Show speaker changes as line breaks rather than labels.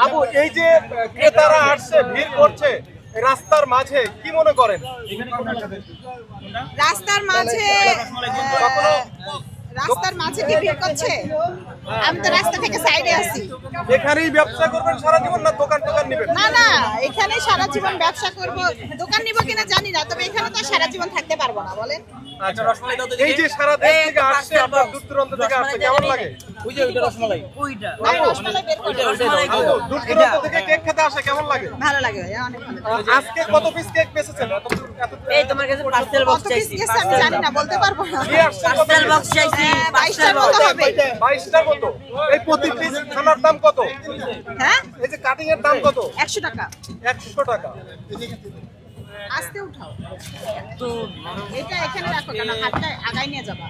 আবু, এই যে ক্রেতারা আসছে, ভিড় করছে রাস্তার মাঝে, কি মনে করেন?
রাস্তার মাঝে কি ভিড় করছে? আমি তো রাস্তা থেকে সাইডে আছি।
এখানেই ব্যবসা করবেন সারা জীবন, না দোকান টোকান নেবেন?
না, এখানে সারা জীবন ব্যবসা করব। দোকান নিব কিনা জানি না, তবে এখানে তো সারা জীবন থাকতে পারবো না। বলেন,
এই যে সারা দেশ থেকে আসছে, আপনার দূর দূরান্ত থেকে আসছে, কেমন লাগে?
রসমালাই বের করে।
দূর দূরান্ত থেকে কেক খেতে আসে, কেমন লাগে?
ভালো লাগে ভাইয়া, অনেক ভালো লাগে।
আজকে কত পিস কেক বেচেছেন?
এই তোমার কাছে পার্সেল বক্স
কত পিস
চাইছি,
গেছে আমি জানি না, বলতে পারবো না।
নিয়ে আসছেন কত
পার্সেল
piece?
বক্স চাইছি,
22টার মতো হবে।
22টার মতো। এই প্রতি পিস খানার দাম কত?
হ্যাঁ,
এই যে কাটিং এর দাম কত?
100 টাকা।
100 টাকা।
আস্তে উঠাও, এটা এখানে রাখো, কেন হাতটা আগায় নিয়ে যাবা।